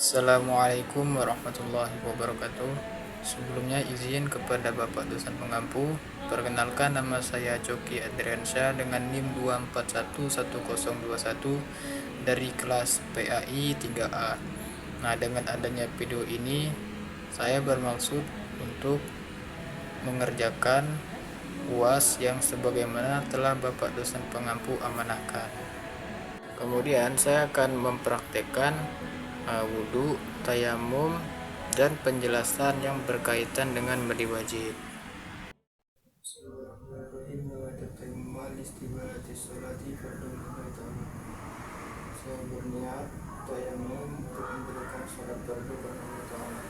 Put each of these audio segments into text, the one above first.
Assalamualaikum warahmatullahi wabarakatuh. Sebelumnya izin kepada Bapak dosen pengampu. Perkenalkan, nama saya Coki Adriansyah dengan NIM 2411021 dari kelas PAI 3A. Nah, dengan adanya video ini saya bermaksud untuk mengerjakan UAS yang sebagaimana telah Bapak dosen pengampu amanahkan. Kemudian saya akan mempraktekkan wudhu, tayamum, dan penjelasan yang berkaitan dengan mandi wajib. Saya berniat tayamum untuk mendirikan sholat fardu karena Allah Ta'ala.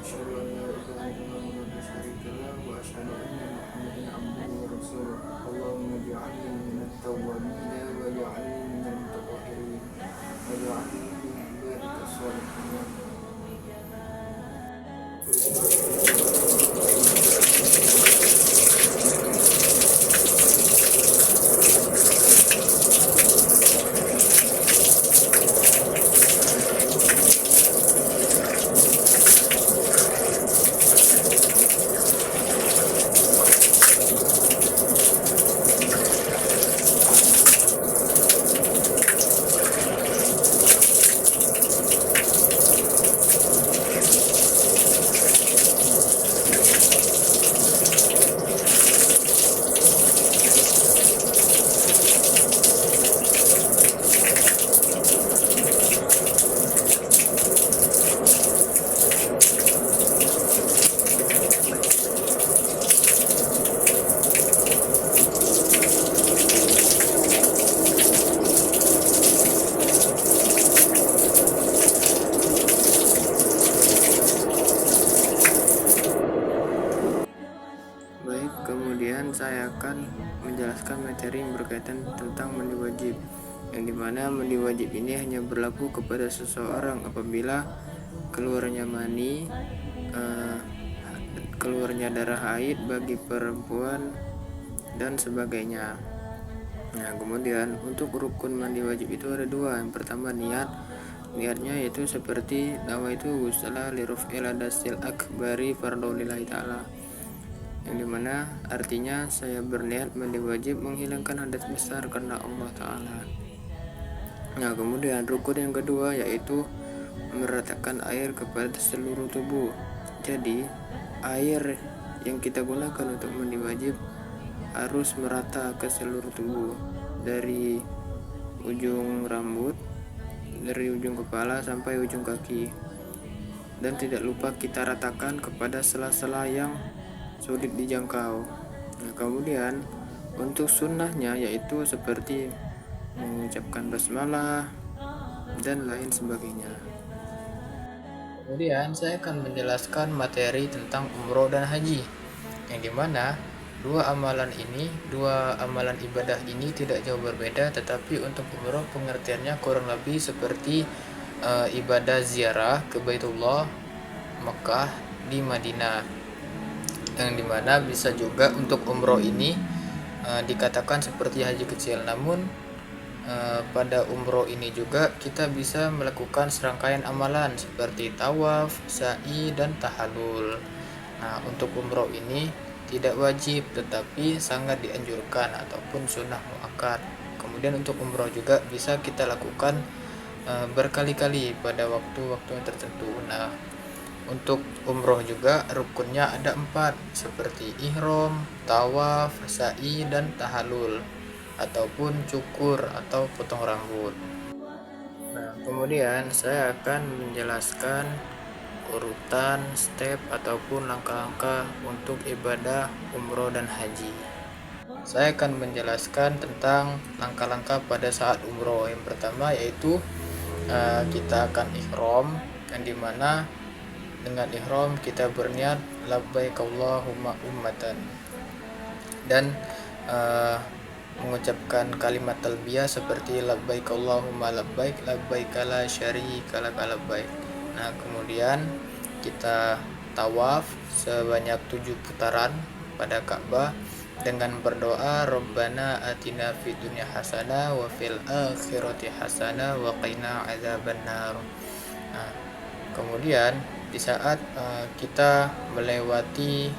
Asyhadu an la ilaha illallah wa la syarika lah wa asyhadu anna Muhammadan abduhu wa rasuluh. Allahumma ij'alni minat tawwabin wa ij'alni minal mutatahhirin wa ij'alni min ibadika sholihin. Baik, kemudian saya akan menjelaskan materi yang berkaitan tentang mandi wajib, yang dimana mandi wajib ini hanya berlaku kepada seseorang apabila keluarnya mani, keluarnya darah haid bagi perempuan, dan sebagainya. Nah, kemudian untuk rukun mandi wajib itu ada dua. Yang pertama niatnya yaitu seperti nawaitu ghusla li raf'il hadasil akbari fardhulillahi ta'ala, yang dimana artinya saya berniat mandi wajib menghilangkan hadas besar karena Allah Ta'ala. Nah, kemudian rukun yang kedua yaitu meratakan air kepada seluruh tubuh. Jadi air yang kita gunakan untuk mandi wajib harus merata ke seluruh tubuh, dari ujung rambut, dari ujung kepala sampai ujung kaki, dan tidak lupa kita ratakan kepada sela-sela yang sulit dijangkau. Nah, kemudian untuk sunnahnya yaitu seperti mengucapkan basmalah dan lain sebagainya. Kemudian saya akan menjelaskan materi tentang umroh dan haji, yang dimana dua amalan ibadah ini tidak jauh berbeda, tetapi untuk umroh pengertiannya kurang lebih seperti ibadah ziarah ke Baitullah, Mekah di Madinah, yang dimana bisa juga untuk umroh ini dikatakan seperti haji kecil. Namun pada umroh ini juga kita bisa melakukan serangkaian amalan seperti tawaf, sa'i, dan tahallul. Nah, untuk umroh ini tidak wajib tetapi sangat dianjurkan ataupun sunnah muakkad. Kemudian untuk umroh juga bisa kita lakukan berkali-kali pada waktu-waktu yang tertentu. Nah, untuk umroh juga rukunnya ada 4, seperti ihram, tawaf, sa'i, dan tahallul, ataupun cukur atau potong rambut. Nah, kemudian saya akan menjelaskan urutan, step, ataupun langkah-langkah untuk ibadah umroh dan haji. saya akan menjelaskan tentang langkah-langkah pada saat umroh. Yang pertama yaitu kita akan ihram, yang dimana dengan ihram kita berniat labbaik Allahumma ummatan, dan mengucapkan kalimat talbiyah seperti labbaik Allahumma labbaik labbaik la syarika lak labbaik. Nah, kemudian kita tawaf sebanyak 7 putaran pada Ka'bah dengan berdoa Rabbana atina fid dunya hasanah wa fil akhirati hasanah wa qina adzabannar. Nah, kemudian di saat kita melewati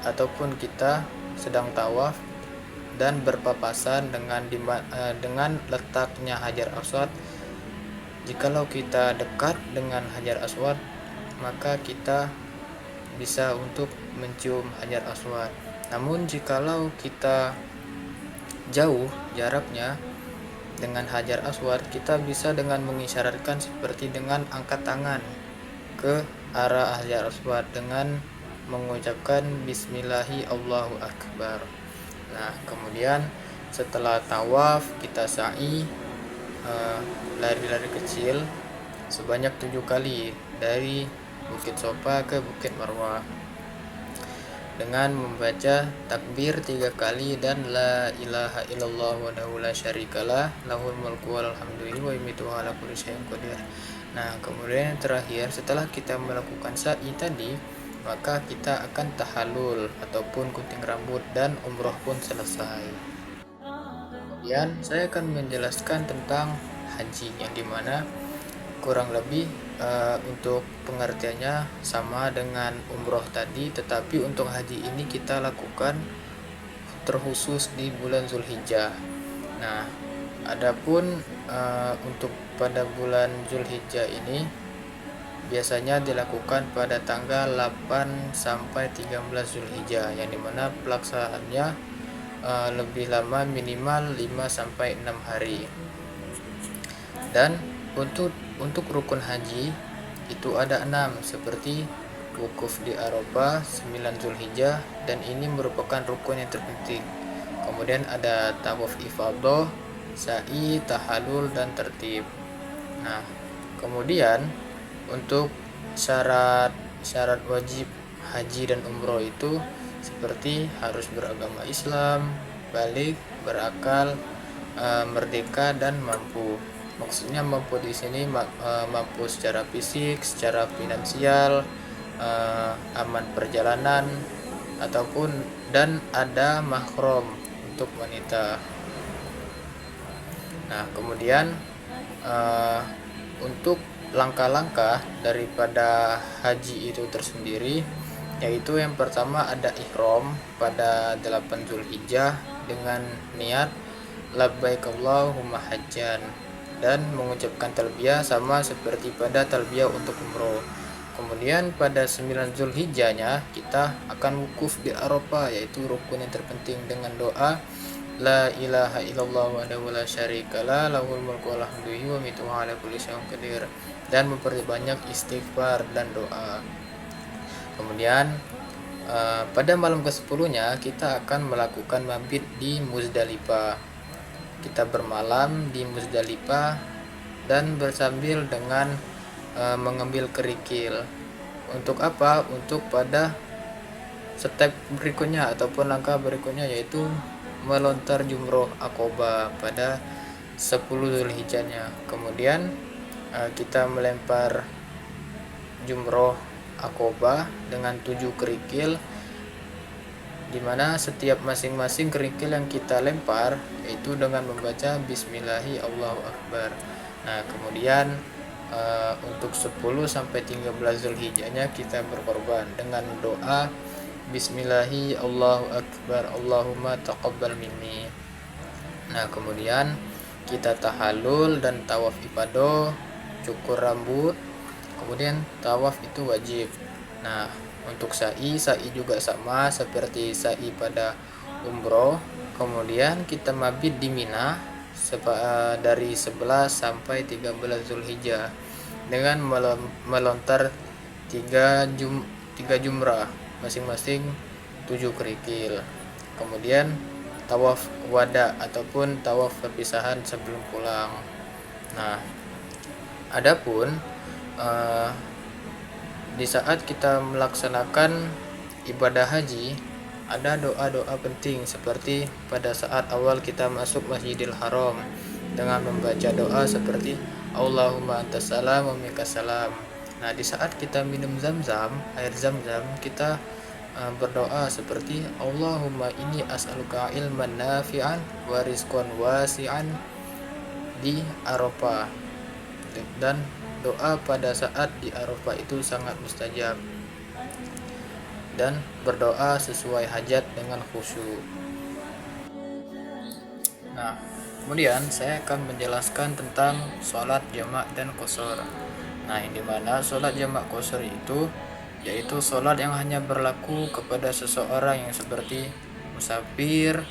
ataupun kita sedang tawaf dan berpapasan dengan letaknya Hajar Aswad, jikalau kita dekat dengan Hajar Aswad, maka kita bisa untuk mencium Hajar Aswad. Namun jikalau kita jauh jaraknya dengan Hajar Aswad, kita bisa dengan mengisyaratkan seperti dengan angkat tangan ke arah Hajar Aswad dengan mengucapkan Bismillahi Allahu Akbar. Nah, kemudian setelah tawaf kita sa'i, lari-lari kecil sebanyak 7 kali dari Bukit Sofa ke Bukit Marwah dengan membaca takbir 3 kali dan la ilaha illallah wahdahu la syarikalah lahul mulku wal hamdu wa yumiitu wa ala kulli syai'in qadir. Nah, kemudian yang terakhir setelah kita melakukan sa'i tadi, maka kita akan tahallul ataupun gunting rambut dan umroh pun selesai. Kemudian saya akan menjelaskan tentang haji, yang dimana kurang lebih untuk pengertiannya sama dengan umroh tadi, tetapi untuk haji ini kita lakukan terkhusus di bulan Zulhijjah. Nah, adapun untuk pada bulan Zulhijjah ini biasanya dilakukan pada tanggal 8 sampai 13 Zulhijjah, yang dimana pelaksanaannya lebih lama, minimal 5 sampai 6 hari. Dan untuk rukun haji itu ada 6, seperti wukuf di Arafah 9 Zulhijjah, dan ini merupakan rukun yang terpenting. Kemudian ada tawaf ifadah, sa'i, tahallul, dan tertib. Nah, kemudian untuk syarat wajib haji dan umroh itu seperti harus beragama Islam, balik, berakal, merdeka, dan mampu. Maksudnya mampu di sini mampu secara fisik, secara finansial, aman perjalanan, ataupun dan ada mahram untuk wanita. Nah, kemudian untuk langkah-langkah daripada haji itu tersendiri, yaitu yang pertama ada ihram pada 8 Zulhijjah dengan niat labbaik Allahumma hajjan dan mengucapkan talbiyah sama seperti pada talbiyah untuk umroh. Kemudian pada 9 Zulhijjahnya kita akan wukuf di Arafah, yaitu rukun yang terpenting, dengan doa la ilaha illallah wahdahu la syarikalah lahul mulku wal hamdu wa yumiitu wa ala kulli syai'in qadir, dan memperbanyak istighfar dan doa. Kemudian pada malam ke-10-nya kita akan melakukan mabit di Muzdalifah. Kita bermalam di Muzdalifah dan bersambil dengan mengambil kerikil. Untuk apa? Untuk pada step berikutnya ataupun langkah berikutnya, yaitu melontar jumroh Aqobah pada 10 Zulhijjahnya. Kemudian kita melempar jumroh Aqobah dengan 7 kerikil, di mana setiap masing-masing kerikil yang kita lempar yaitu dengan membaca Bismillahi Allahu Akbar. Nah, kemudian untuk 10 sampai 13 Zulhijjahnya kita berkorban dengan doa Bismillahi Allahu Akbar Allahumma taqabbal minni. Nah, kemudian kita tahallul dan tawaf ifadah, cukur rambut, kemudian tawaf itu wajib. Nah, untuk sa'i juga sama seperti sa'i pada umroh. Kemudian kita mabit di Mina dari 11 sampai 13 Zulhijjah dengan melontar 3 jumrah, masing-masing 7 kerikil. kemudian tawaf wada ataupun tawaf perpisahan sebelum pulang. Nah, adapun di saat kita melaksanakan ibadah haji, ada doa-doa penting seperti pada saat awal kita masuk Masjidil Haram dengan membaca doa seperti Allahumma antas salam wa minkas salam. Nah, di saat kita minum air zam-zam, kita berdoa seperti Allahumma inni as'aluka ilman nafi'an wa rizqan wasi'an di Arafah. Dan doa pada saat di Arafah itu sangat mustajab, dan berdoa sesuai hajat dengan khusyuk. Nah, kemudian saya akan menjelaskan tentang sholat jamak dan qashar. Nah, yang dimana sholat jamak qashar itu yaitu sholat yang hanya berlaku kepada seseorang yang seperti musafir,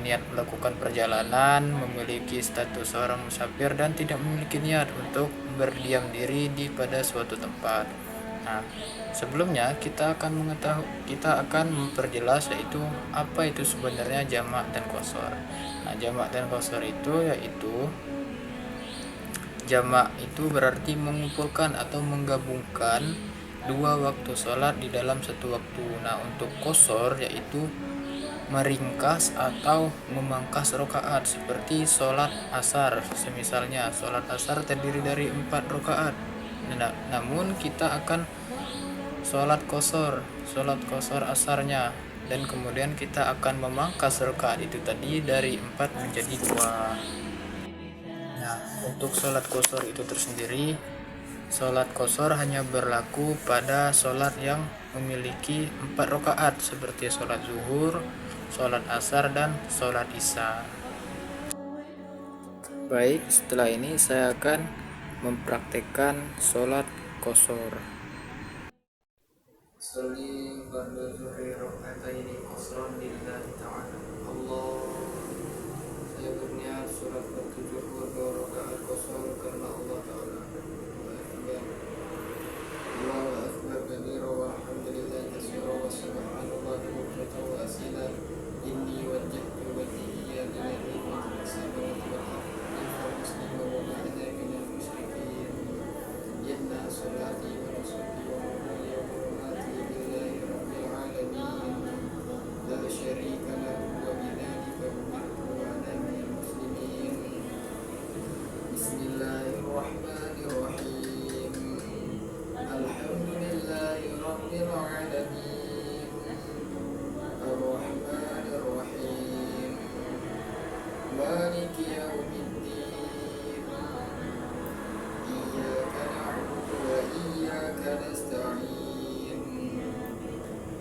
niat melakukan perjalanan, memiliki status seorang musafir, dan tidak memiliki niat untuk berdiam diri pada suatu tempat. Nah, sebelumnya kita akan memperjelas yaitu apa itu sebenarnya jamak dan qashar. Nah, jamak dan qashar itu yaitu jamak itu berarti mengumpulkan atau menggabungkan dua waktu sholat di dalam satu waktu. Nah, untuk qashar yaitu meringkas atau memangkas rakaat seperti sholat asar. Semisalnya sholat asar terdiri dari 4 rakaat. Namun kita akan sholat qashar asarnya, dan kemudian kita akan memangkas rakaat itu tadi dari 4 menjadi 2. Nah, untuk sholat qashar itu tersendiri, sholat qashar hanya berlaku pada sholat yang memiliki 4 rakaat seperti sholat zuhur, sholat asar, dan sholat isya. Baik, setelah ini saya akan mempraktekkan sholat qashar. Sholli fardhu zuhri raka'ataini qashran lillahi ta'ala. Allah, saya berniat sholat fardhu zuhur 2 rakaat qashar karena Allah Ta'ala. Allahu akbar kabira walhamdulillahi katsira wa subhanallahi bukratan wa asila. Inni wajjahtu wajhiya lillazi fatara samawati wal ardi musliman wa ma ana minal musyrikin. Inna salati wa nusuki wa mahya wa mamati lillahi rabbil alamin. La syarika lahu wa bidzalika umirtu wa ana minal muslimin. Bismillahirrahmanirrahim. Alhamdulillahi rabbil alamin. Ar-Rahmanir Rahim. Maliki yaumiddin. Iyyaka na'budu wa iyyaka nasta'in.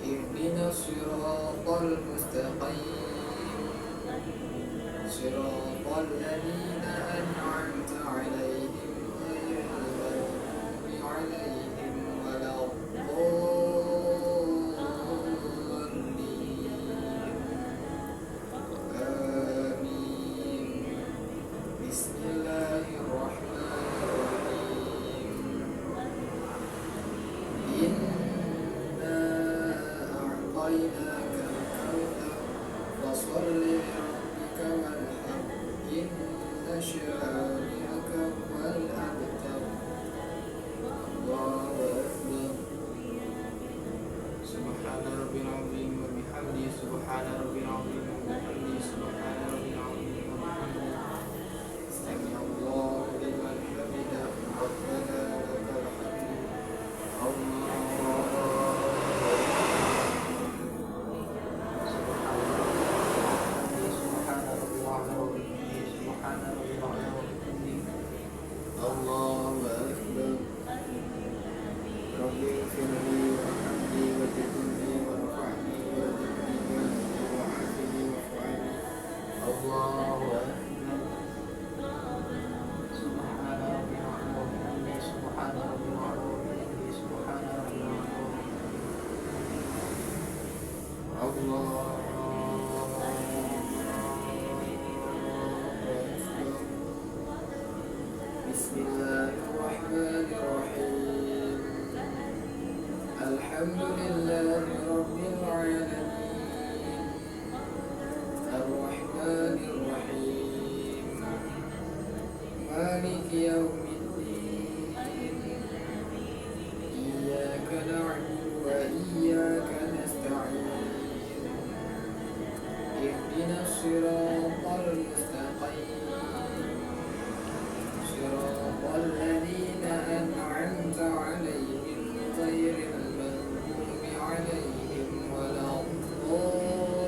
Ihdinas siratal mustaqim. Siratal ladzina an'amta 'alaihim ghairil maghdubi 'alaihim waladdallin. Amin. Bismillahirrahmanirrahim. Inna a'tainaka al-kautsar fasholli li rabbika wanhar. Inna syani'aka huwal abtar. Allahu akbar. Subhana rabbil azim wa bihamdi. Subhana rabbil azim wa bihamdi. Subhana rabbil azim wa bihamdi. Sami Allahu liman hamidah. Rabbana lakal hamdu. Allahu akbar. Rabbi firli wa hamdi wa jibni wa rafa'ni wa jibni wa afini wa fa'ani. Allahu akbar. Subhana rabbil a'la wa bihamdi. Subhana rabbil a'la wa bihamdi. Subhana rabbil a'la wa bihamdi. Allah. Bismillahirrahmanirrahim. Alhamdulillahi rabbil alamin. اهدنا الصراط المستقيم صراط الذين أنعمت عليهم غير المغضوب عليهم ولا الضالين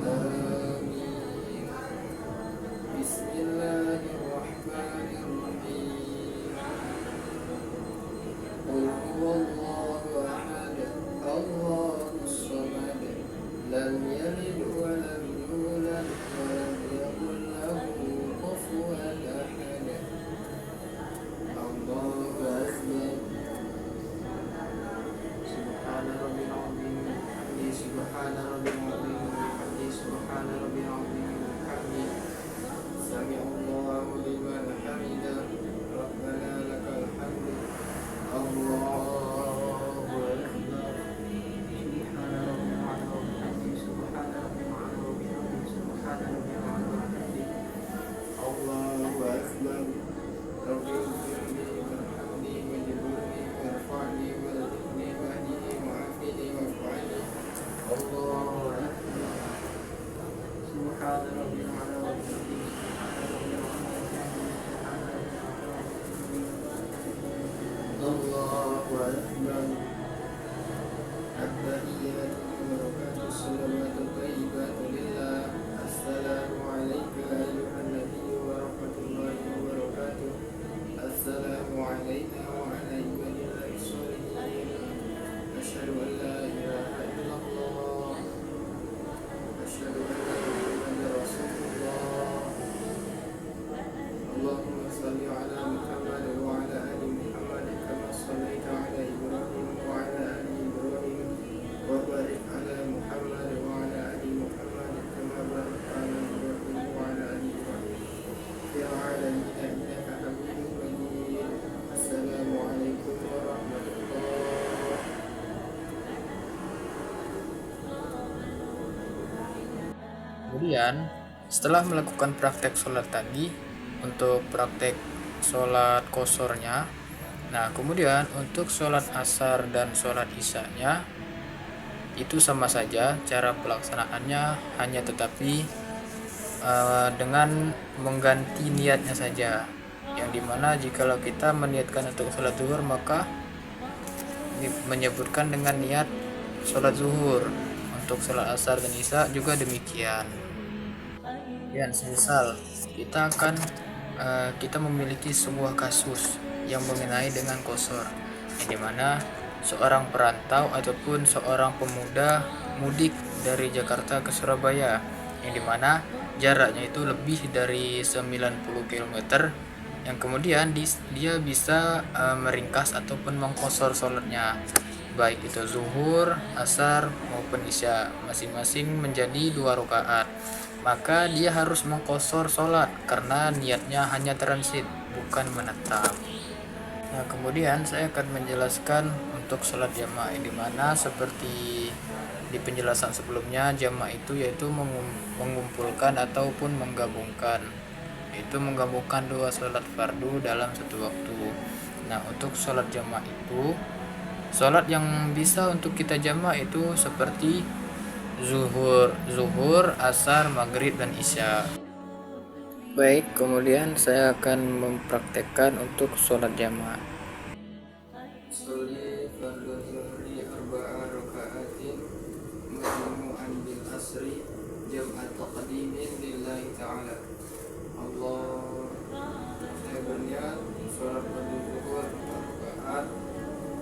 آمين. بسم الله الرحمن الرحيم. قل هو الله أحد الله الصمد لم يلد ولم يولد ولم يكن له كفوا أحد. الله أكبر. سبحان ربي العظيم وبحمده سبحان ربي العظيم وبحمده سبحان ربي العظيم وبحمده سمع الله لمن حمده ربنا لك الحمد. الله أكبر. سبحان ربي العظيم وبحمده سبحان ربي العظيم وبحمده سبحان ربي العظيم وبحمده. الله أكبر. ربي اغفر لي وارحمني واجبرني وارفعني وارزقني واهدني وعافني واعف عني. الله أكبر. سبحان ربي العظيم وبحمده سبحان ربي العظيم وبحمده سبحان ربي العظيم وبحمده. الله أكبر. التحيات والبركات الصلوات الطيبات لله. السلام عليك أيها النبي ورحمة الله وبركاته. السلام علينا وعلى عباد الله الصالحين. أشهد أن لا إله إلا الله. أشهد أن محمدا رسول الله. اللهم صل على محمد وعلى آل محمد كما صليت على إبراهيم وعلى آل إبراهيم وبارك على محمد وعلى آل محمد كما باركت على إبراهيم وعلى آل إبراهيم في العالمين إنك حميد مجيد. السلام عليكم ورحمة الله. Kemudian setelah melakukan praktek sholat tadi, untuk praktek sholat kosornya, nah kemudian untuk sholat asar dan sholat isya-nya itu sama saja cara pelaksanaannya, hanya tetapi dengan mengganti niatnya saja, yang dimana jikalau kita meniatkan untuk sholat zuhur maka menyebutkan dengan niat sholat zuhur. Untuk sholat asar dan isya juga demikian. Dan semisal kita memiliki sebuah kasus yang mengenai dengan kosor, yang dimana seorang perantau ataupun seorang pemuda mudik dari Jakarta ke Surabaya, yang dimana jaraknya itu lebih dari 90 km, yang kemudian dia bisa meringkas ataupun mengkosor sholatnya, baik itu zuhur, asar maupun isya, masing-masing menjadi 2 rakaat. Maka dia harus mengkosor sholat karena niatnya hanya transit, bukan menetap. Nah, kemudian saya akan menjelaskan untuk sholat jamaah, di mana seperti di penjelasan sebelumnya, jamaah itu yaitu mengumpulkan ataupun menggabungkan, yaitu menggabungkan 2 sholat fardu dalam satu waktu. Nah, untuk sholat jamaah itu, sholat yang bisa untuk kita jamaah itu seperti zuhur, asar, maghrib, dan isya. Baik, kemudian saya akan mempraktekkan untuk sholat jamaah. Sholli fardhu zuhri arba'a raka'atin majmu'an bil asri jam'at taqdimin lillahi ta'ala. Allah. Saya berniat sholat fardhu zuhur 4 rakaat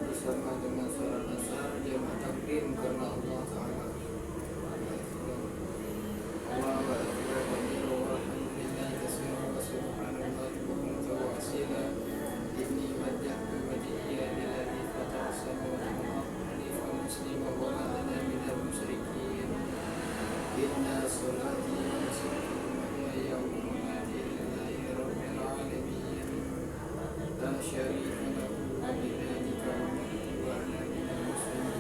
bersama dengan sholat asar jam'at takdim karena Allah Ta'ala. Allah akbar walhamdulillahi katsiran wa subhanallahi bukratan wa asila. Inni wajjahtu wajhiya lilladzi fatara as-samawati wal arda hanifan musliman wa ma ana minal musyrikin. Inna sholati wa nusuki wa mahyaya wa mamati lillahi rabbil alamin. La syarika lahu wa bidzalika umirtu wa ana minal muslimin.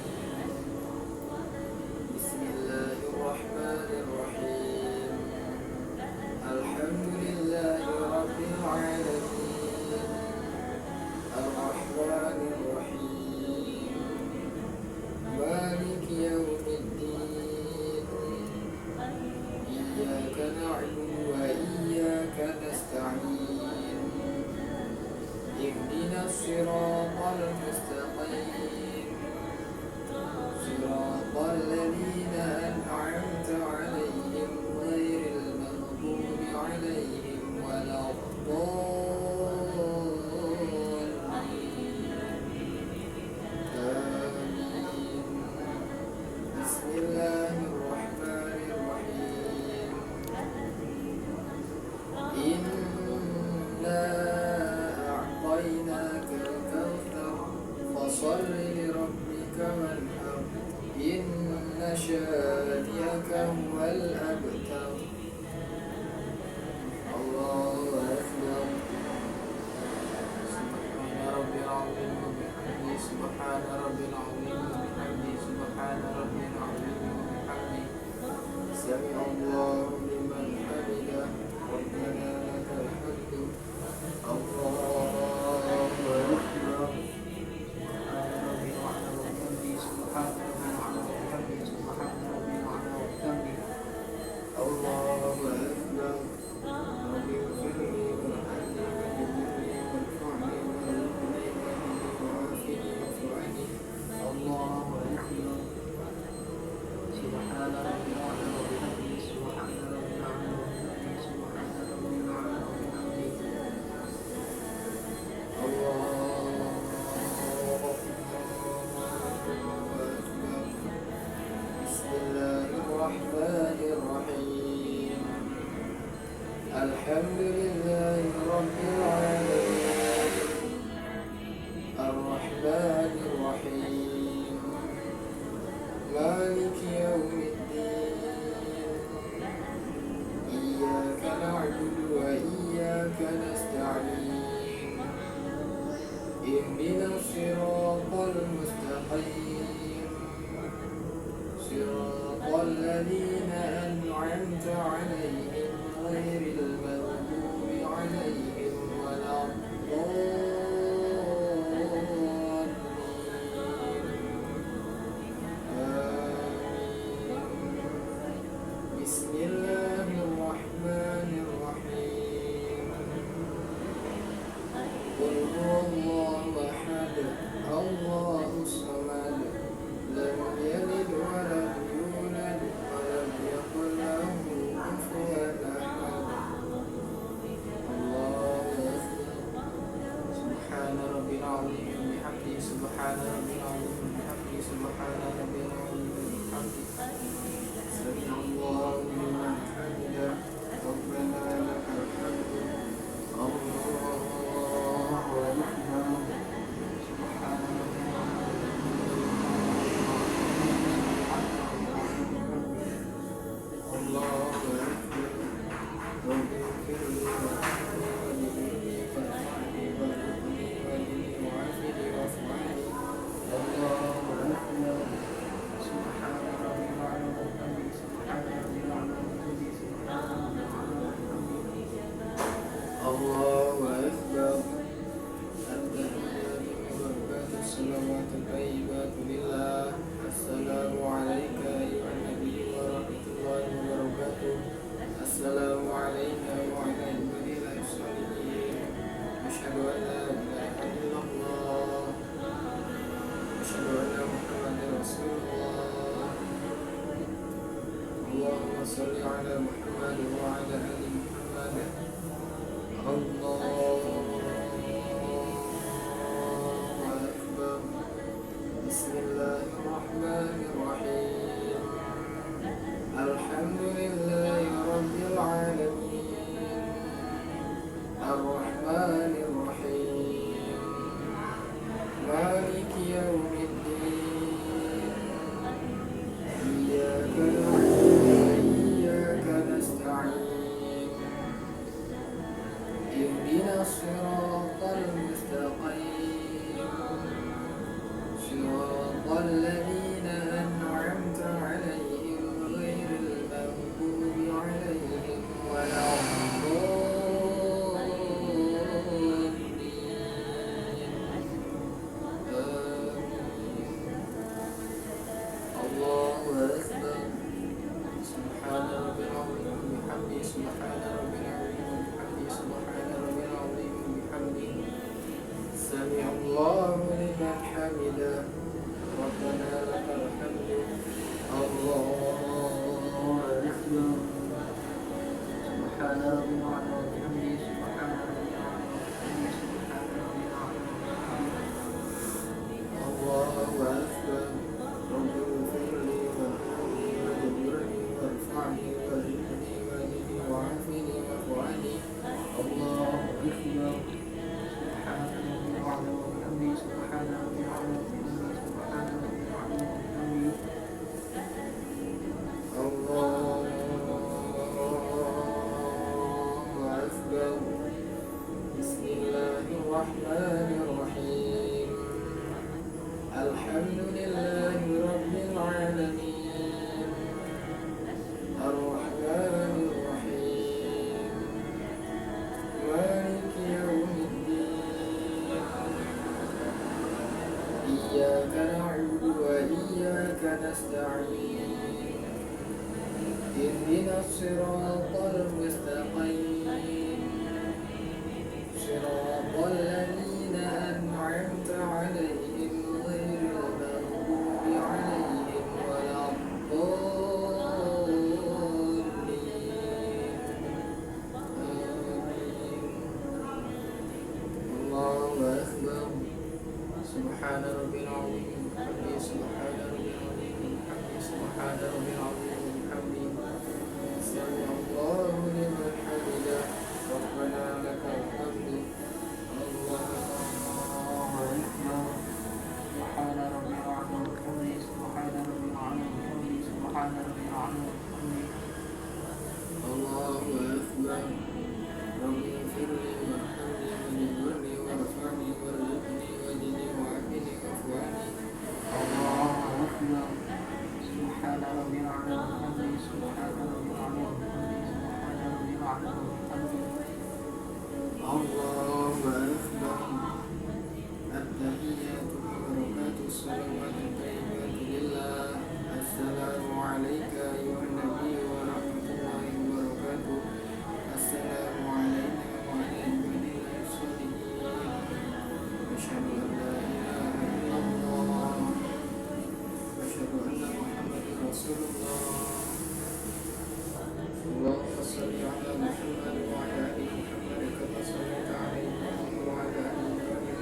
Bismillahirrahmanirrahim. Alhamdulillahi rabbil alamin. Ar-Rahmanir Rahim. Malik شانئك هو الأبتر الله أكبر سبحان ربي العظيم وبحمده سبحان ربي العظيم وبحمده سبحان ربي العظيم وبحمده سمع الله لمن حمده ربنا لك الحمد الله أكبر سبحان ربي الأعلى وبحمده سبحان ربي الأعلى وبحمده سبحان ربي الأعلى وبحمده الله أكبر ربي اغفر لي وارحمني واجبرني وارفعني وارزقني وعافني واعف عني الله أكبر سبحان ربي الأعلى وبحمده سبحان ربي الأعلى وبحمده سبحان ربي الأعلى وبحمده الله أكبر بسم الله الرحمن الرحيم الحمد لله رب العالمين الرحمن الرحيم مالك يوم الدين إياك نعبد وإياك نستعين اهدنا الصراط المستقيم صراط الذين أنعمت عليهم غير المغضوب عليهم ولا الضالين بسم الله الرحمن الرحيم قل هو الله أحد الله الصمد لم يلد ولم يولد ولم يكن له كفوا أحد الله أكبر سبحان ربي العظيم وبحمده سبحان ربي العظيم وبحمده سبحان ربي العظيم وبحمده سمع الله لمن حمده ربنا لك الحمد الله أكبر سبحان ربي الله أكبر ربي اغفر لي وارحمني واجبرني وارفعني وارزقني واهدني وعافني واعف عني الله أكبر سبحان ربي الأعلى وبحمده سبحان ربي الأعلى وبحمده سبحان ربي الأعلى وبحمده الله أكبر التحيات المباركات الصلوات الطيبات لله السلام عليك أيها النبي ورحمة الله وبركاته السلام علينا وعلى عباد الله الصالحين أشهد أن لا إله إلا الله أشهد أن محمدا رسول الله اللهم صل على محمد وعلى آل محمد الله أكبر بسم الله الرحمن الرحيم الحمد لله رب العالمين الرحمن الرحيم مالك يوم الدين إياك نعبد وإياك نستعين اهدنا نستعين اهدنا الصراط المستقيم صراط الذين أنعمت عليهم غير المغضوب عليهم ولا الضالين آمين. الله أكبر. سبحان ربي العظيم وبحمده سبحان ربي العظيم وبحمده سبحان ربي العظيم وبحمده سمع الله لمن حمده ربنا لك الحمد. الله أكبر. سبحان ربي العظيم وبحمده سبحان ربي العظيم وبحمده سبحان ربي العظيم وبحمده. الله أكبر. ربي اغفر لي وارحمني واجبرني وارفعني وارزقني واجني وعافني واعف عني. الله أكبر. سبحان ربي العظيم وبحمده سبحان ربي العظيم وبحمده سبحان ربي العظيم وبحمده. الله أكبر. التحيات المباركات الصلوات الطيبات لله. السلام عليك أيها النبي ورحمة الله وبركاته. السلام علينا وعلى عباد الله الصالحين. أشهد أن لا إله إلا الله وأشهد أن محمدا رسول الله. اللهم صل على محمد وعلى آل محمد كما صليت على إبراهيم وعلى آل إبراهيم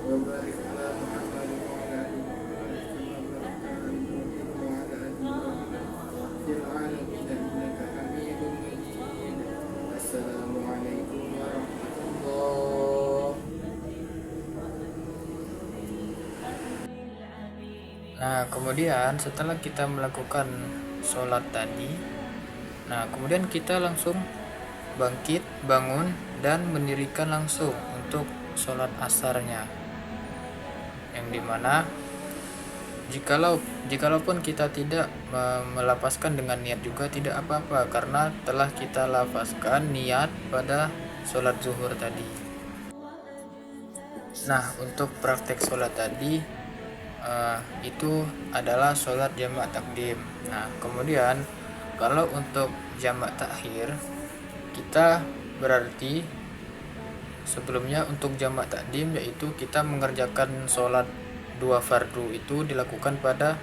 وبارك على محمد وعلى آل محمد كما باركت على إبراهيم وعلى آل إبراهيم في العالمين إنك حميد مجيد. السلام عليكم ورحمة الله. Nah, kemudian setelah kita melakukan sholat tadi, nah kemudian kita langsung bangkit, bangun, dan mendirikan langsung untuk sholat asarnya. Yang dimana jikalaupun kita tidak melafazkan dengan niat juga tidak apa-apa, karena telah kita lafazkan niat pada sholat zuhur tadi. Nah, untuk praktek sholat tadi itu adalah sholat jamak takdim. Nah, kemudian kalau untuk jamak takhir, kita berarti sebelumnya untuk jamak takdim yaitu kita mengerjakan sholat dua fardu itu dilakukan pada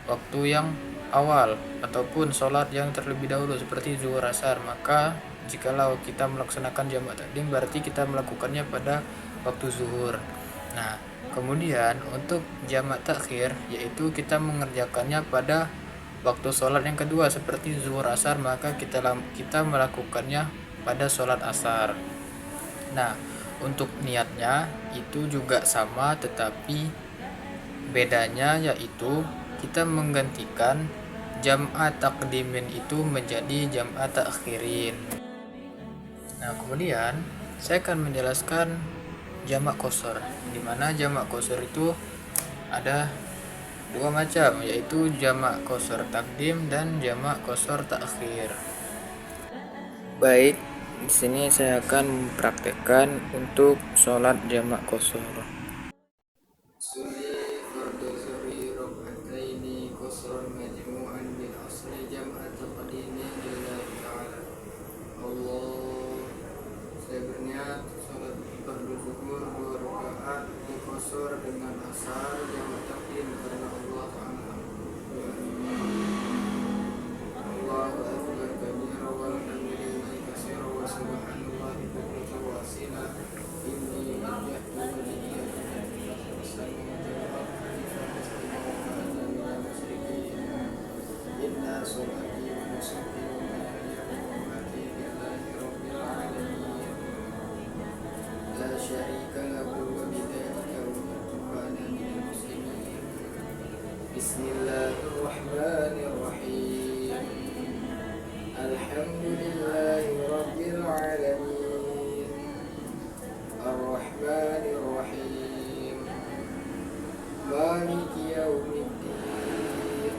waktu yang awal ataupun sholat yang terlebih dahulu seperti zuhur asar. Maka jikalau kita melaksanakan jamak takdim berarti kita melakukannya pada waktu zuhur. Nah, kemudian untuk jamak takhir yaitu kita mengerjakannya pada waktu sholat yang kedua seperti zuhur asar, maka kita melakukannya pada sholat asar. Nah, untuk niatnya itu juga sama, tetapi bedanya yaitu kita menggantikan jam'at takdimin itu menjadi jam'at takhirin. Nah, kemudian saya akan menjelaskan jamak qasar, di mana jamak qasar itu ada dua macam, yaitu jamak qasar takdim dan jamak qasar takhir. Baik, di sini saya akan mempraktekkan untuk sholat jamak qasar. Suri fardu suri rakaataini qasran majmu'an bil asli jam'at taqdimi lillahi ta'ala. Allah, saya berniat salat fardu zuhur 2 rakaat diqasar dengan asar jamak takdim karena Allah Ta'ala. Allahu akbar kabira walhamdulillahi katsira wa subhanallahi bukratan wa asila. Inni wajjahtu wajhiya Inna sholati wa nusuki wa mahyaya wa mamati lillahi rabbil alamin la syarika lahu wa bidzalika umirtu wa ana minal muslimin. Bismillahirrahmanirrahim. Alhamdulillahi rabbil alamin arrahmanir rahim maliki yaumiddin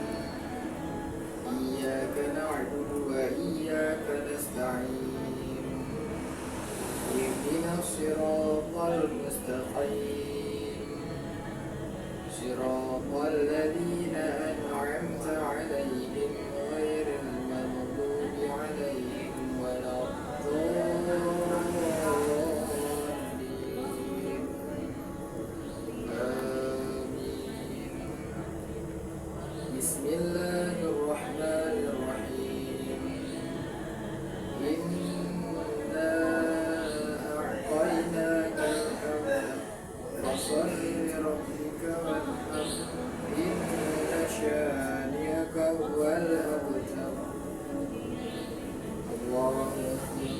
iyyaka na'budu wa iyyaka nasta'in ihdinas siratal mustaqim siratal ladzina an'amta الله الرحمن الرحيم إنا أعطيناك الكوثر فصل لربك وانحر إن شانئك هو الأبتر الله أكبر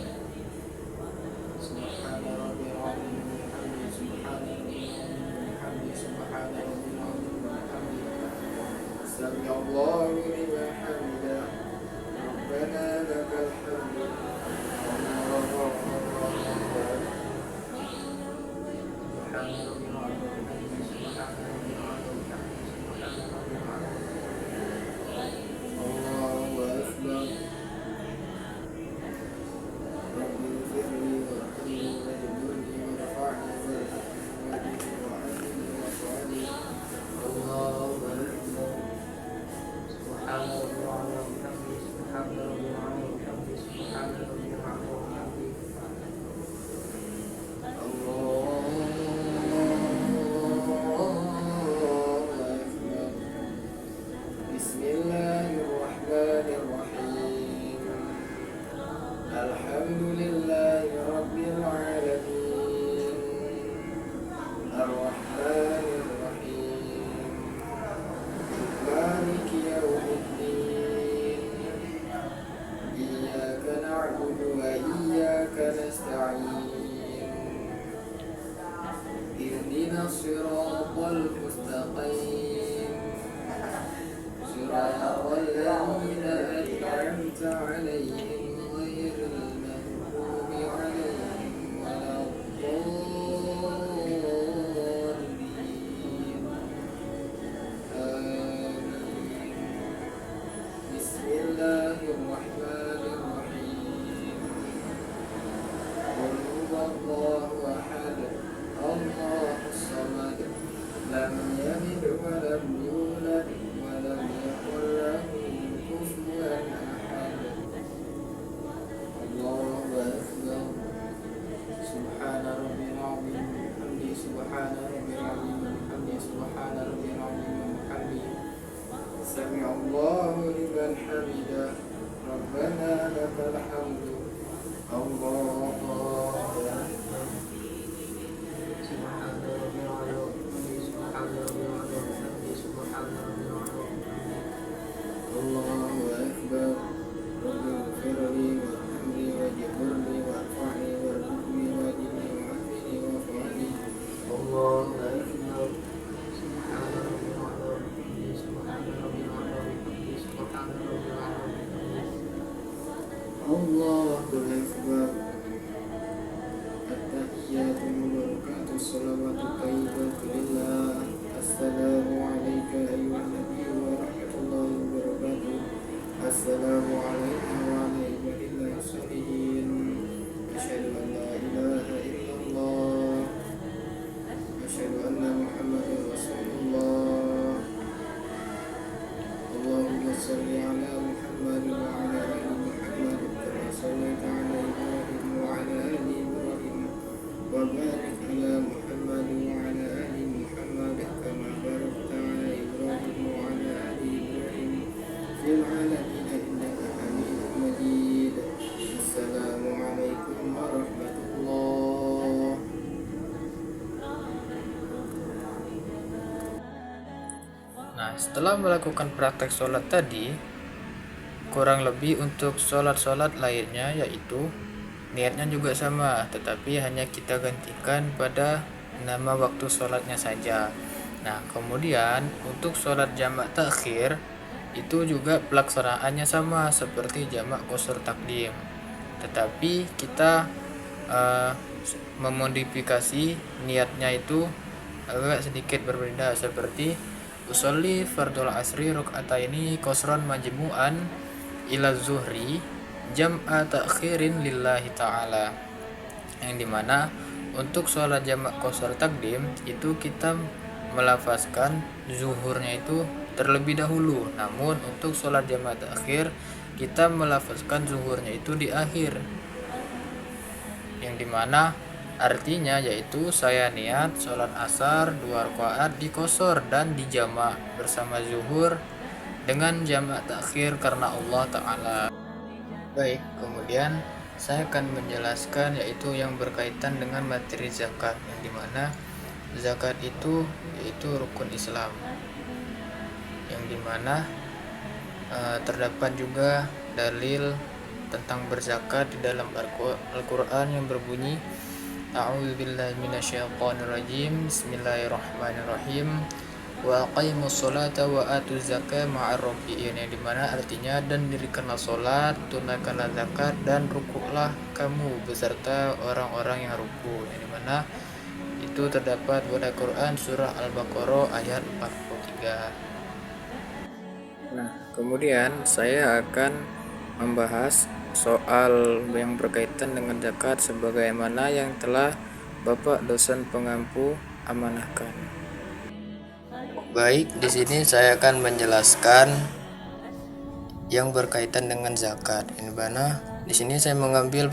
سبحان ربي العظيم وبحمده سبحان ربي العظيم وبحمده سبحان ربي العظيم وبحمده سمع الله لمن حمده ربنا لك الحمد الله أكبر سبحان ربي العظيم وبحمده سبحان ربي العظيم وبحمده سبحان ربي العظيم الله أكبر رب اغفر لي وارحمني واجبرني وارفعني وارحمني وعافني وارفعني الله أكبر سبحان ربي العظيم وبحمده سبحان ربي العظيم وبحمده سبحان ربي العظيم وبحمده الله أكبر بسم الله الرحمن الرحيم الحمد لله رب العالمين الرحمن الرحيم مالك يوم الدين إياك نعبد وإياك نستعين اهدنا الصراط المستقيم صراط الذين أنعمت عليهم غير المغضوب عليهم ولا الضالين آمين بسم الله الرحمن الرحيم قل هو الله أحد الله الصمد لم يلد ولم يولد ولم يكن له كفوا أحد الله أكبر سبحان ربي العظيم وبحمده سبحان ربي العظيم وبحمده سبحان ربي العظيم وبحمده سمع الله لمن حمده ربنا لك الحمد الله أكبر سبحان ربي العظيم وبحمده سبحان ربي العظيم وبحمده سبحان ربي العظيم الله أكبر رب اغفر لي وارحمني واجبرني وارفعني وارزقني واجبني وعافني وارفعني الله أكبر سبحان ربي العظيم وبحمده سبحان ربي العظيم وبحمده سبحان ربي العظيم الله أكبر التحيات المباركات الصلوات الطيبات لله السلام عليك أيها النبي ورحمة الله وبركاته السلام علينا وعلى عباد الله الصالحين أشهد أن لا إله إلا الله أشهد أن محمدا رسول الله اللهم صل على محمد وعلى آل محمد كما صليت على إبراهيم وعلى آل إبراهيم وبارك على محمد وعلى آل محمد كما باركت على إبراهيم وعلى آل إبراهيم في العالمين إنك حميد مجيد السلام عليكم ورحمة الله. Nah, setelah melakukan praktek sholat tadi, kurang lebih untuk sholat-sholat lainnya yaitu niatnya juga sama, tetapi hanya kita gantikan pada nama waktu sholatnya saja. Nah, kemudian untuk sholat jamak takhir itu juga pelaksanaannya sama seperti jamak qasr takdim, tetapi kita memodifikasi niatnya itu agak sedikit berbeda, seperti usolli fardul asri rakaataini qasran majmu'an ila zuhri jam'a ta'khirin lillahi ta'ala, yang dimana untuk sholat jamak qasr takdim itu kita melafazkan zuhurnya itu terlebih dahulu, namun untuk sholat jamak takhir kita melafazkan zuhurnya itu di akhir, yang dimana artinya yaitu saya niat sholat asar 2 rakaat di qasr dan di jamak bersama zuhur dengan jamak takhir karena Allah Ta'ala. Baik, kemudian saya akan menjelaskan yaitu yang berkaitan dengan materi zakat, yang dimana zakat itu yaitu rukun Islam, yang dimana terdapat juga dalil tentang berzakat di dalam Al-Quran yang berbunyi A'udzubillahi minasyaitonirrajim, Bismillahirrahmanirrahim, wa aqimus sholata wa atuz zakata ma'ar raki'in, yang dimana artinya dan dirikanlah sholat, tunaikanlah zakat, dan rukuklah kamu beserta orang-orang yang ruku, yang dimana itu terdapat pada Quran surah Al-Baqarah ayat 43. Nah, kemudian saya akan membahas soal yang berkaitan dengan zakat sebagaimana yang telah Bapak dosen pengampu amanahkan. Baik, di sini saya akan menjelaskan yang berkaitan dengan zakat. Ini mana? Di sini saya mengambil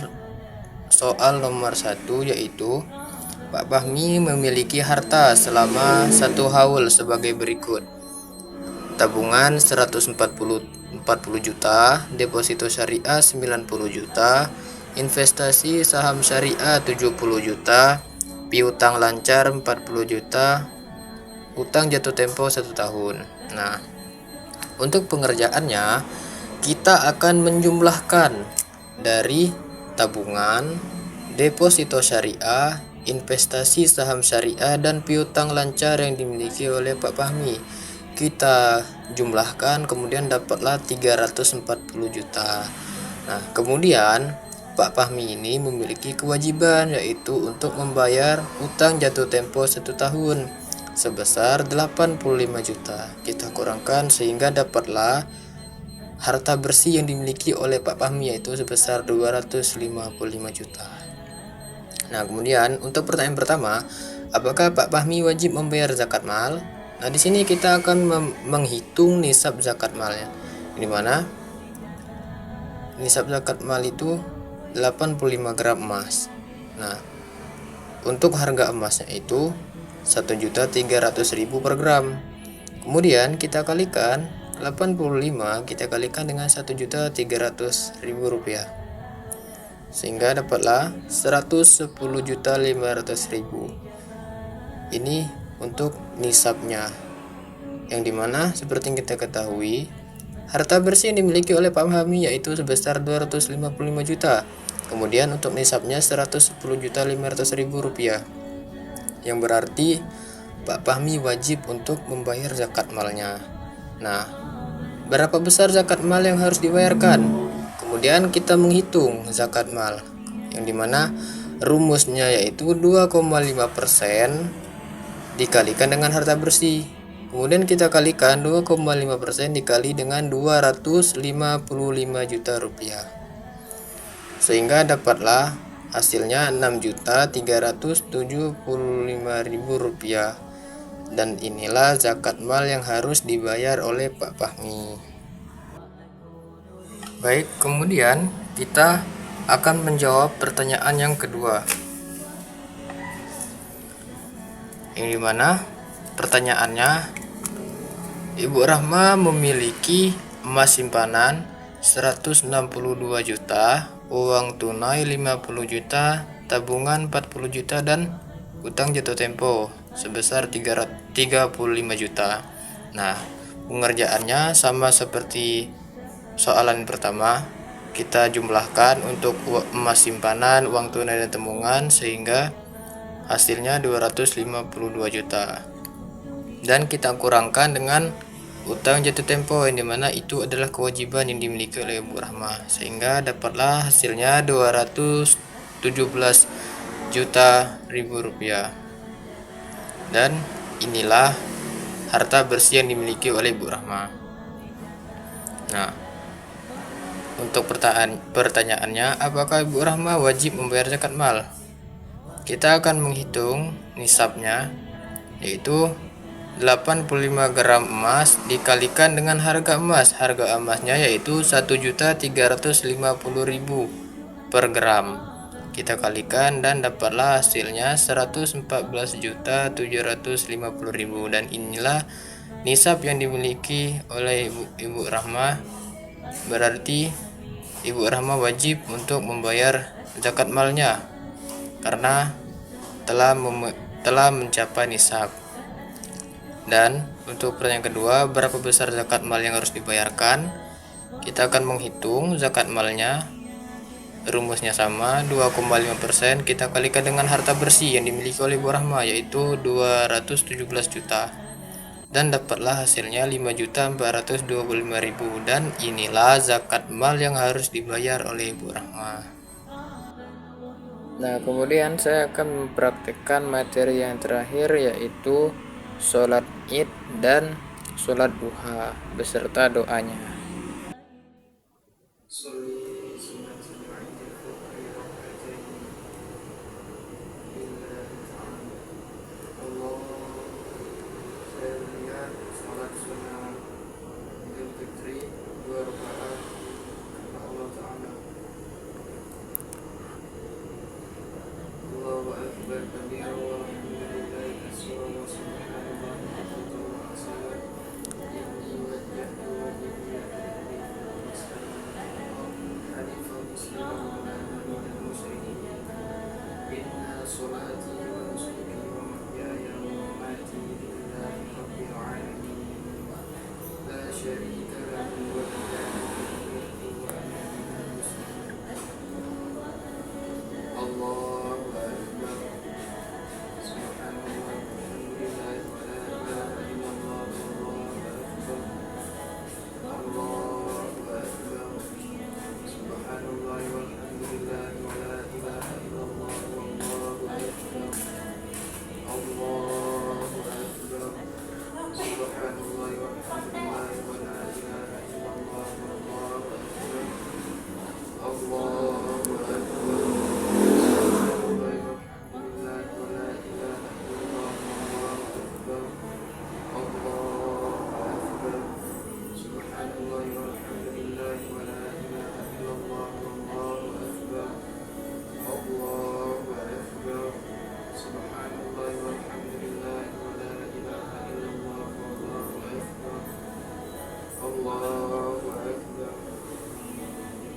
soal nomor 1, yaitu Pak Fahmi memiliki harta selama 1 haul sebagai berikut: tabungan 140 juta, deposito syariah 90 juta, investasi saham syariah 70 juta, piutang lancar 40 juta, utang jatuh tempo 1 tahun. Nah, untuk pengerjaannya kita akan menjumlahkan dari tabungan, deposito syariah, investasi saham syariah, dan piutang lancar yang dimiliki oleh Pak Fahmi. Kita jumlahkan, kemudian dapatlah 340 juta. Nah, kemudian Pak Fahmi ini memiliki kewajiban, yaitu untuk membayar utang jatuh tempo 1 tahun sebesar 85 juta. Kita kurangkan sehingga dapatlah harta bersih yang dimiliki oleh Pak Fahmi, yaitu sebesar 255 juta. Nah, kemudian untuk pertanyaan pertama, apakah Pak Fahmi wajib membayar zakat mal? Nah, di sini kita akan menghitung nisab zakat malnya. Di mana nisab zakat mal itu 85 gram emas. Nah, untuk harga emasnya itu 1.300.000 per gram. Kemudian kita kalikan 85, kita kalikan dengan 1.300.000 rupiah, sehingga dapatlah 110.500.000. Ini untuk nisabnya, yang dimana seperti yang kita ketahui harta bersih yang dimiliki oleh Pak Fahmi yaitu sebesar 255 juta. Kemudian untuk nisabnya 110.500.000 rupiah, yang berarti Pak Fahmi wajib untuk membayar zakat malnya. Nah, berapa besar zakat mal yang harus dibayarkan? Kemudian kita menghitung zakat mal, yang dimana rumusnya yaitu 2,5% dikalikan dengan harta bersih. Kemudian kita kalikan 2,5% dikali dengan 255 juta rupiah, sehingga dapatlah hasilnya 6.375.000 rupiah. Dan inilah zakat mal yang harus dibayar oleh Pak Fahmi. Baik, kemudian kita akan menjawab pertanyaan yang kedua, yang dimana pertanyaannya, Ibu Rahma memiliki emas simpanan 162 juta, uang tunai 50 juta, tabungan 40 juta, dan utang jatuh tempo sebesar 35 juta. Nah, pengerjaannya sama seperti soalan pertama. Kita jumlahkan untuk emas simpanan, uang tunai, dan tabungan, sehingga hasilnya 252 juta. Dan kita kurangkan dengan utang jatuh tempo, yang dimana itu adalah kewajiban yang dimiliki oleh Ibu Rahma, sehingga dapatlah hasilnya 217 juta rupiah. Dan inilah harta bersih yang dimiliki oleh Ibu Rahma. Nah, untuk pertanyaannya, apakah Ibu Rahma wajib membayar zakat mal? Kita akan menghitung nisabnya, yaitu 85 gram emas dikalikan dengan harga emas. Harga emasnya yaitu 1.350.000 per gram. Kita kalikan dan dapatlah hasilnya 114.750.000. Dan inilah nisab yang dimiliki oleh Ibu Rahma, berarti Ibu Rahma wajib untuk membayar zakat malnya karena telah mencapai nisab. Dan untuk pertanyaan kedua, berapa besar zakat mal yang harus dibayarkan? Kita akan menghitung zakat malnya. Rumusnya sama, 2,5% kita kalikan dengan harta bersih yang dimiliki oleh Ibu Rahma, yaitu 217 juta. Dan dapatlah hasilnya 5.425.000, dan inilah zakat mal yang harus dibayar oleh Ibu Rahma. Nah, kemudian saya akan mempraktekkan materi yang terakhir, yaitu sholat id dan sholat duha beserta doanya. صلي سنة عند الفطر ركعتين لله تعالى. Allah, saya melihat salat sunnah Idul Fitri 2 rakaat karena Allah Ta'ala. Allahu Akbar kabira walhamdulillahi katsira wa subhanallahi bukratan wa asila. Inni wajjahtu wajhiya lilladzi حنيفا مسلما وما أنا من المشركين. إن صلاتي ونسكي ومحياي ومماتي لله رب العالمين لا شريك له وبذلك أمرت وأنا من المسلمين. الله أكبر. سبحان الله والحمد لله ولا إله إلا الله والله أكبر. الله أكبر. سبحان الله والحمد لله ولا إله إلا الله والله أكبر. الله أكبر. سبحان الله والحمد لله ولا إله إلا الله والله أكبر. الله أكبر. سبحان الله والحمد لله ولا إله إلا الله والله أكبر. الله أكبر. سبحان الله والحمد لله ولا إله إلا الله والله أكبر. الله أكبر. سبحان الله والحمد لله ولا إله إلا الله والله أكبر. الله أكبر.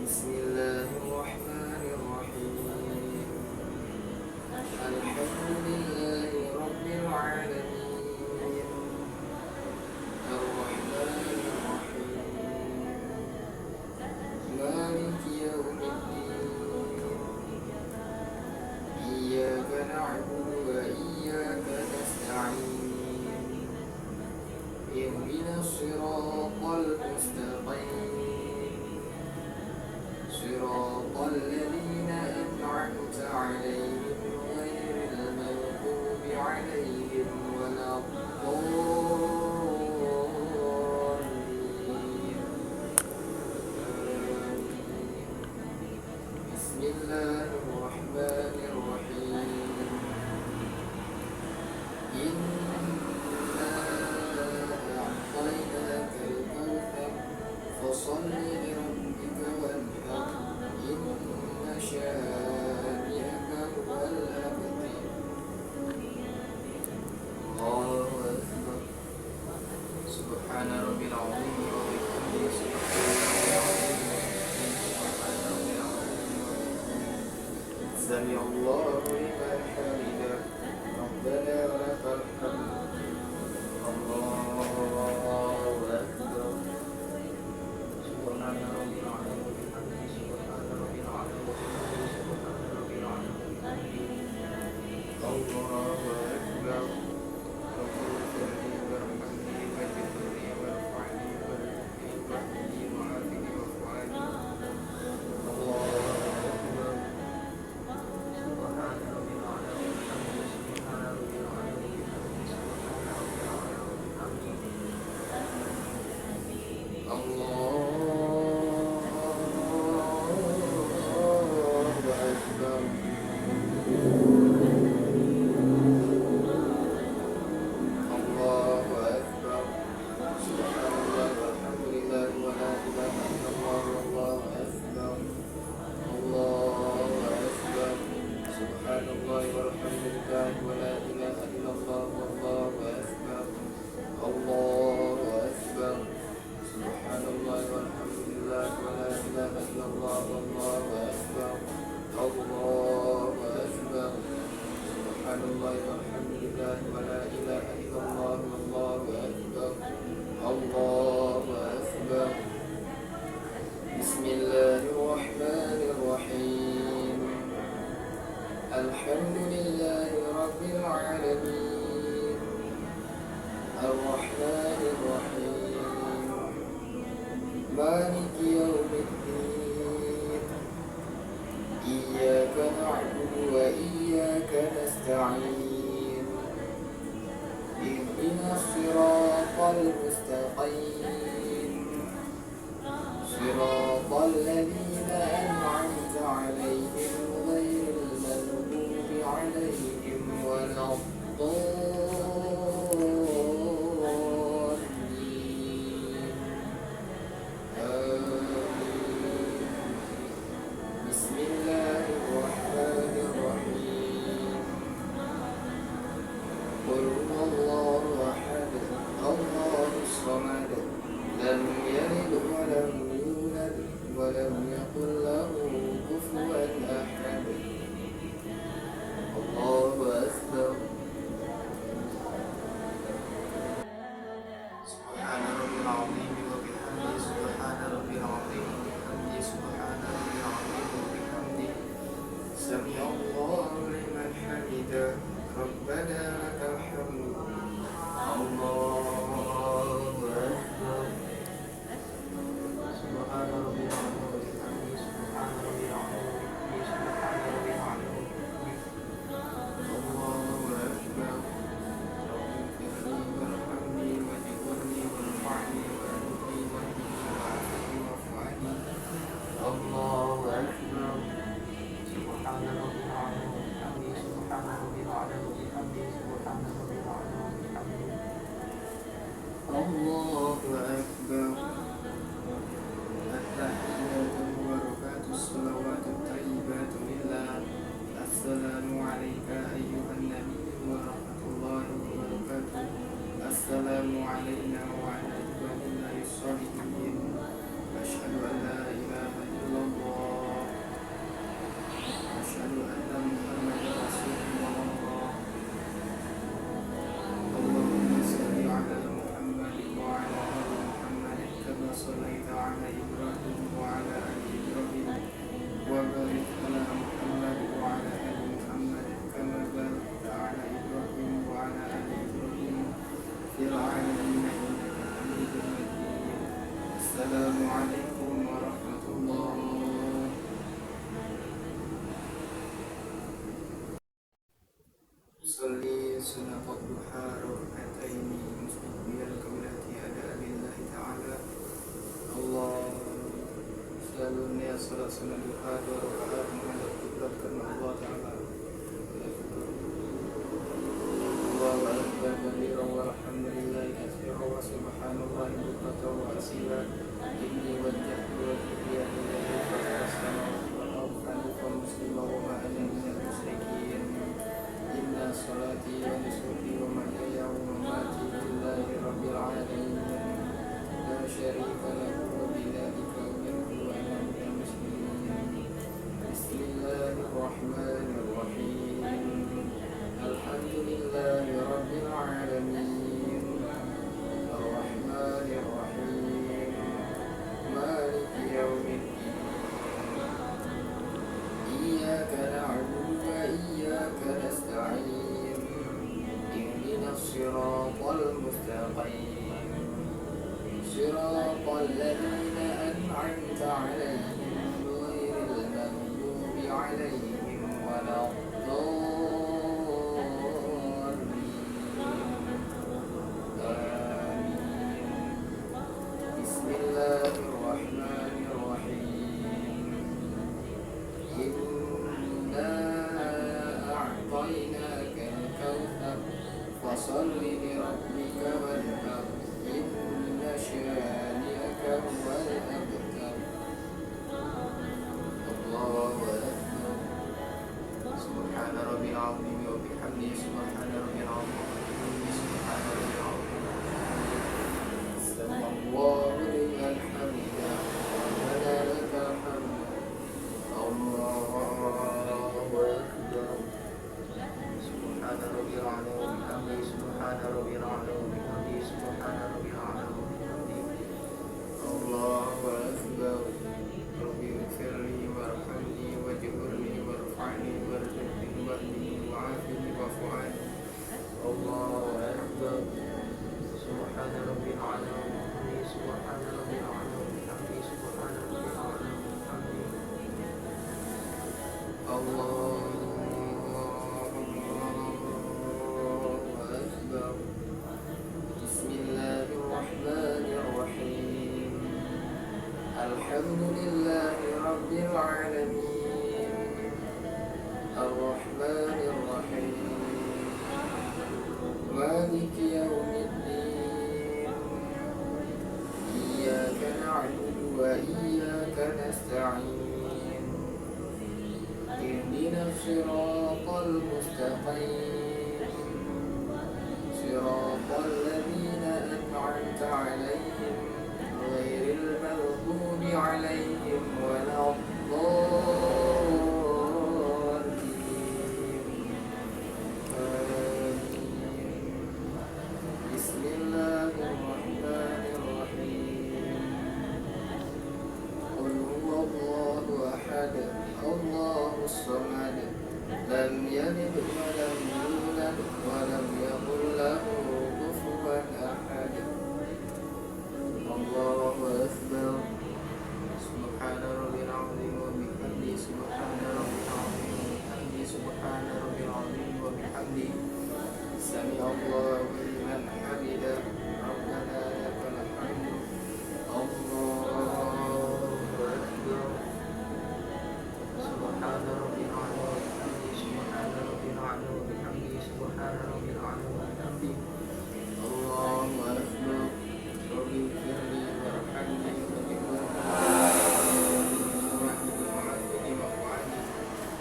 بسم الله الرحمن الرحيم. الحمد لله رب العالمين. الرحمن الرحيم. مالك يوم الدين. إياك نعبد وإياك نستعين. اهدنا الصراط المستقيم. صراط الذين أنعمت عليهم غير المغضوب عليهم ولا الضالين. بسم الله الرحمن الرحيم. إنا أعطيناك الكوثر فصل لربك وانحر. إن شانئك هو الأبتر. الله أكبر. سبحان ربي العظيم وبحمده. سبحان ربي العظيم سبحان ربي العظيم وبحمده. سمع الله لمن حمده. ربنا ولك الحمد. الله أكبر. سبحان ربي العظيم وبحمده. سبحان ربي العظيم وبحمده. سبحان ربي العظيم وبحمده. الله أكبر. رب اغفر لي وارحمني واجبرني وارفعني وارزقني واهدني وعافني واعف عني. الله أكبر. سبحان ربي الأعلى وبحمده. سبحان ربي العظيم وبحمده. سبحان ربي الأعلى وبحمده. والحمد لله ولا إله إلا الله والله أكبر الله أكبر سبحان الله والحمد لله ولا إله إلا الله والله أكبر الله أكبر بسم الله الرحمن الرحيم الحمد لله رب العالمين الرحمن الرحيم مالك يوم الدين إياك نعبد وإياك نستعين اهدنا الصراط المستقيم صراط الذين أنعمت عليهم غير المغضوب عليهم ولا الضالين آمين بسم الله الرحمن الرحيم قل هو الله أحد الله الصمد لم يلد ولم يولد ولم يكن له كفوا أحد الله أكبر سبحان ربي العظيم وبحمده سبحان ربي العظيم وبحمده سبحان ربي العظيم وبحمده سمع الله لمن حمده ربنا لك الحمد الله أكبر سبحان ربي العظيم وبحمده سبحان ربي العظيم وبحمده سبحان ربي العظيم وبحمده الله أكبر رب اغفر لي وارحمني واجبرني وارفعني وأهدني واهدني وعافني واعف عني الله أكبر سبحان ربي العظيم وبحمده سبحان ربي العظيم وبحمده سبحان ربي العظيم وبحمده الله أكبر التحيات المباركات الصلوات الطيبات لله السلام عليك أيها النبي ورحمة الله وبركاته السلام علينا وعلى عباد الله الصالحين أشهد أن لا إله إلا الله أشهد أن محمدا رسول الله اللهم صل على محمد وعلى آل محمد كما صليت على إبراهيم وعلى آل إبراهيم وبارك على محمد وعلى آل محمد كما باركت على إبراهيم وعلى آل إبراهيم في العالمين إنك حميد مجيد السلام عليكم ورحمة الله صلي سنة الضحى ركعتين مستقبل القبلة أداء لله تعالى Allah selalu niat salat sunnah duha 2 rakaat menghadap kiblat karena Allah Ta'ala. Allahu akbar kabiran walhamdulillahi katsiran wa subhanallahi bukratan wa asila. Inni wajjahtu wajhiya lillazi fatara as-samawati wal ardi hanifan musliman wa ma ana minal musyrikeen. Inna salati wa nusuki wa mahyaya wa mamati lillahi rabbil alamin. La syarika lahu wa bidzalika umirtu wa ana minal muslimin. Bismillahirrahmanirrahim. Alhamdulillahi rabbil alamin. Ar-Rahmanir Rahim. Maliki yaumiddin. Iyyaka na'budu wa iyyaka nasta'in. Ihdinas siratal mustaqim. صراط الذين أنعمت عليهم غير المغضوب عليهم ولا الضالين آمين بسم الله الرحمن الرحيم إنا أعطيناك الكوثر فصل لربك وانحر إن شانئك هو الأبتر الله أكبر سبحان ربي العظيم وبحمده سبحان ربي العظيم وبحمده سبحان ربي العظيم سمع الله لمن حمده أكبر. بسم الله الرحمن الرحيم. الحمد لله رب العالمين الرحمن الرحيم مالك يوم الدين إياك نعبد وإياك نستعين اهدنا الصراط المستقيم صراط الذين أنعمت عليهم غير المغضوب عليهم ولا الضالين آمين. بسم الله الرحمن الرحيم قل هو الله أحد الله الصمد لم يلد ولم يولد ولم يكن له كفوا أحد. الله أكبر. سبحان ربي العظيم وبحمده سبحان ربي العظيم وبحمده سبحان ربي العظيم وبحمده سمع الله لمن حمده ربنا لك الحمد. الله أكبر. سبحان ربي العظيم وبحمده سبحان ربي العظيم وبحمده سبحان ربي العظيم وبحمده. الله أكبر. رب اغفر لي وارحمني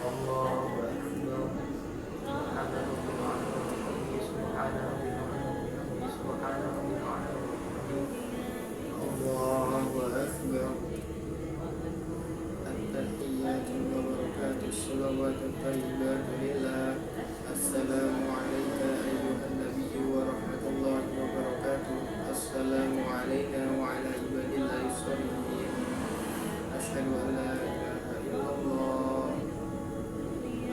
الله أكبر. سبحان ربي العظيم وبحمده سبحان ربي العظيم وبحمده سبحان ربي العظيم وبحمده. الله أكبر. التحيات والبركات الصلوات الطيبات لله. السلام عليك أيها النبي ورحمة الله وبركاته. السلام علينا وعلى عباد الله الصالحين. أشهد أن لا إله إلا الله.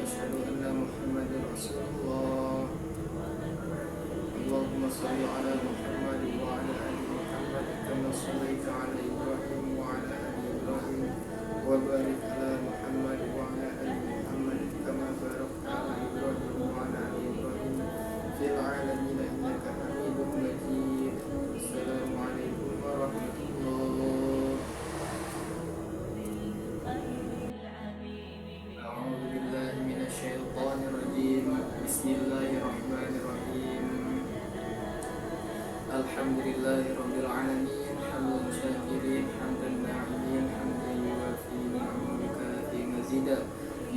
أشهد أن محمدا رسول الله. اللهم صل على محمد وعلى آل محمد كما صليت على إبراهيم وعلى آل إبراهيم وبارك على محمد وعلى آل محمد كما باركت على إبراهيم وعلى آل إبراهيم في العالمين إنك حميد مجيد. السلام عليكم ورحمة الله. أعوذ بالله من الشيطان الرجيم. بسم الله الرحمن الرحيم. الحمد لله رب العالمين حمدا شاكرين حمدا ناعمين حمدا يوافي نعمه ويكافئ مزيدا.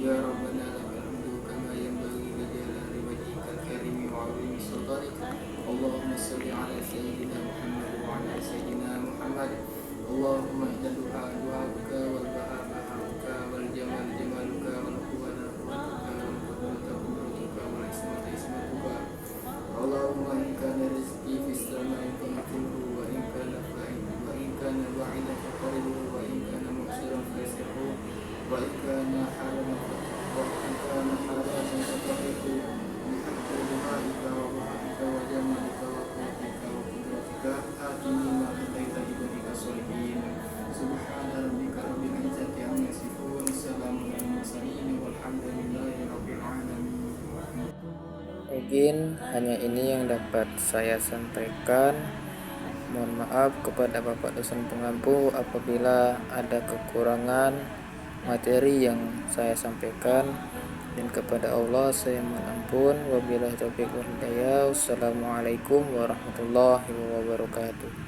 يا ربنا لك الحمد كما ينبغي لجلال وجهك الكريم وعظيم سلطانك. اللهم صل على سيدنا محمد وعلى سيدنا محمد. اللهم إن الدعاء دعاؤك والبهاء بهاؤك والجمال جمالك والقوة قوتك والقدرة قدرتك والعصمة عصمتك. اللهم إن كان رزقي في السماء فأقله وإن كان بعيدا فقربه وإن كان مؤثرا فيسره وإن كان حراما فطهره بحق دعائك وبحقك وجمالك وقوتك وقدرتك. آتني ما أتيت عبادك الصالحين. سبحان ربك رب العزة عما يصفون سلام على المرسلين والحمد لله رب العالمين. Mungkin hanya ini yang dapat saya sampaikan. Mohon maaf kepada Bapak dosen pengampu apabila ada kekurangan materi yang saya sampaikan, dan kepada Allah saya mohon ampun. Wabillahi taufiq wal hidayah. Wassalamualaikum warahmatullahi wabarakatuh.